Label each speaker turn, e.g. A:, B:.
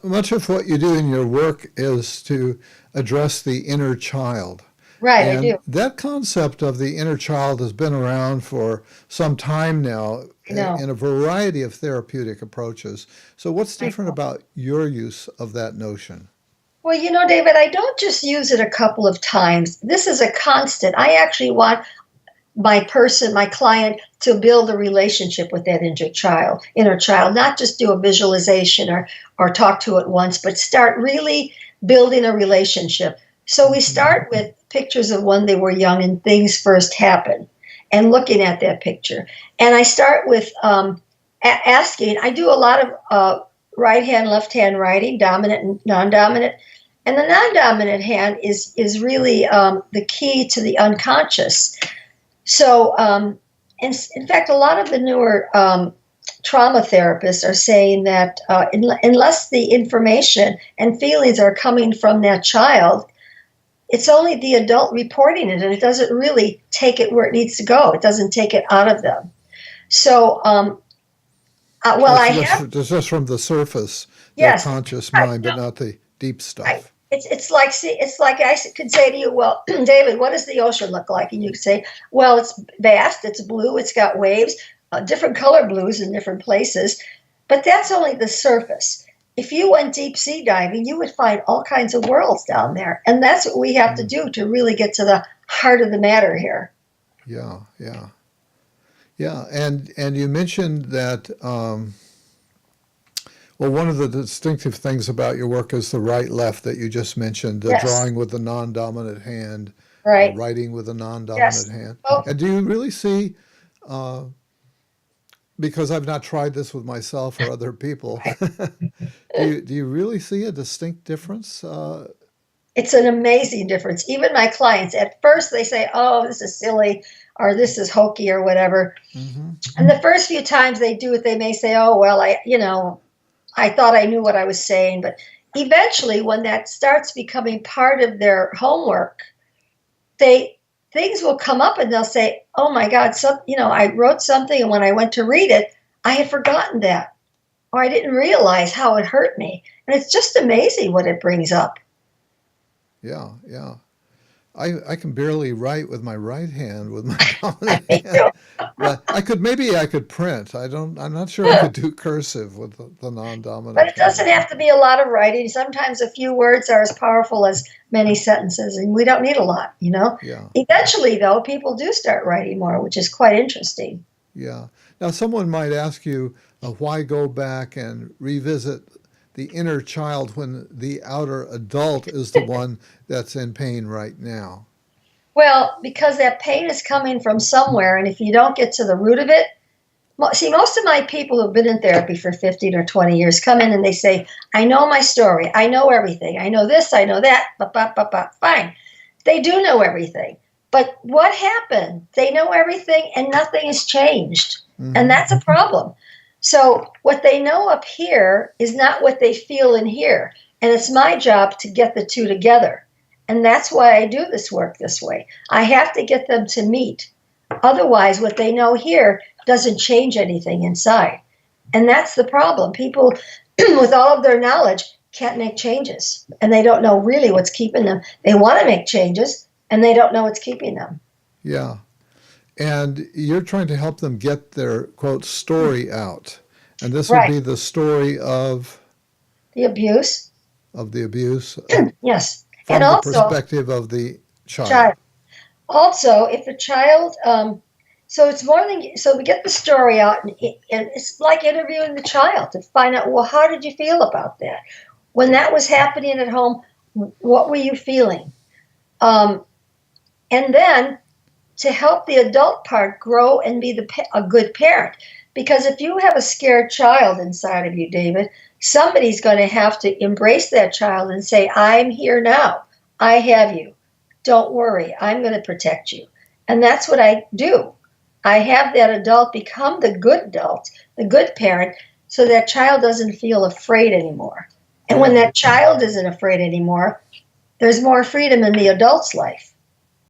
A: Much of what you do in your work is to address the inner child.
B: Right, I
A: And
B: do.
A: that concept of the inner child has been around for some time now
B: I know.
A: in a variety of therapeutic approaches. So, what's
B: I
A: different
B: know.
A: about your use of that notion?
B: Well, David, I don't just use it a couple of times. This is a constant. I actually want my client, to build a relationship with that inner child, not just do a visualization or talk to it once, but start really building a relationship. So we
A: Hmm.
B: start with pictures of when they were young and things first happened, and looking at that picture. And I start with asking. I do a lot of right hand, left hand writing, dominant and non-dominant. And the non-dominant hand is really the key to the unconscious. So, in fact, a lot of the newer trauma therapists are saying that unless the information and feelings are coming from that child, it's only the adult reporting it, and it doesn't really take it where it needs to go. It doesn't take it out of them. So, well, I have,
A: That's just from the surface, the
B: yes,
A: conscious
B: right,
A: mind,
B: no,
A: but not the deep
B: right.
A: stuff.
B: It's like could say to you, well, David, what does the ocean look like? And you could say, well, it's vast, it's blue, it's got waves, different color blues in different places, but that's only the surface. If you went deep sea diving, you would find all kinds of worlds down there, and that's what we have to
A: Mm.
B: do to really get to the heart of the matter here.
A: Yeah, yeah, yeah. And you mentioned that. Well, one of the distinctive things about your work is the right-left that you just mentioned,
B: Yes,
A: drawing with the non-dominant hand,
B: right.
A: writing with the non-dominant
B: Yes.
A: hand.
B: Oh,
A: And do you really see, uh, because I've not tried this with myself or other people,
B: right.
A: do you really see a distinct difference?
B: It's an amazing difference. Even my clients, at first they say, oh, this is silly, or this is hokey, or whatever.
A: Hmm.
B: And the first few times they do it, they may say, oh, well, I thought I knew what I was saying. But eventually, when that starts becoming part of their homework, they things will come up and they'll say, oh my God, I wrote something, and when I went to read it, I had forgotten that, or I didn't realize how it hurt me. And it's just amazing what it brings up.
A: Yeah, yeah. I can barely write with my right hand with my dominant
B: Me
A: hand,
B: too.
A: but maybe I could print. I'm not sure I could do cursive with the
B: But
A: non-dominant
B: it doesn't
A: hand.
B: have to be a lot of writing. Sometimes a few words are as powerful as many sentences, and we don't need a lot.
A: Yeah,
B: Eventually, though, people do start writing more, which is quite interesting.
A: yeah. Now, someone might ask you, why go back and revisit the inner child when the outer adult is the one that's in pain right now?
B: Well, because that pain is coming from somewhere, and if you don't get to the root of it, see, most of my people who've been in therapy for 15 or 20 years come in and they say, I know my story. I know everything. I know this. I know that. Fine. They do know everything. But what happened? They know everything and nothing has changed. And
A: Hmm.
B: that's a problem. So, what they know up here is not what they feel in here. And it's my job to get the two together. And that's why I do this work this way. I have to get them to meet. Otherwise, what they know here doesn't change anything inside. And that's the problem. People, with all of their knowledge, can't make changes. And they don't know really what's keeping them. They want to make changes, and they don't know what's keeping them.
A: Yeah. And you're trying to help them get their quote story out. And this would
B: Right.
A: be the story
B: The abuse.
A: of the abuse
B: Yes. And
A: from the
B: also,
A: perspective of the
B: child.
A: child.
B: Also, if a child, so it's more than, so we get the story out, and it's like interviewing the child to find out, well, how did you feel about that? When that was happening at home, what were you feeling? Um, and then to help the adult part grow and be a good parent. Because if you have a scared child inside of you, David, somebody's going to have to embrace that child and say, I'm here now. I have you. Don't worry. I'm going to protect you. And that's what I do. I have that adult become the good adult, the good parent, so that child doesn't feel afraid anymore. And when
A: Yeah.
B: that child isn't afraid anymore, there's more freedom in the adult's life.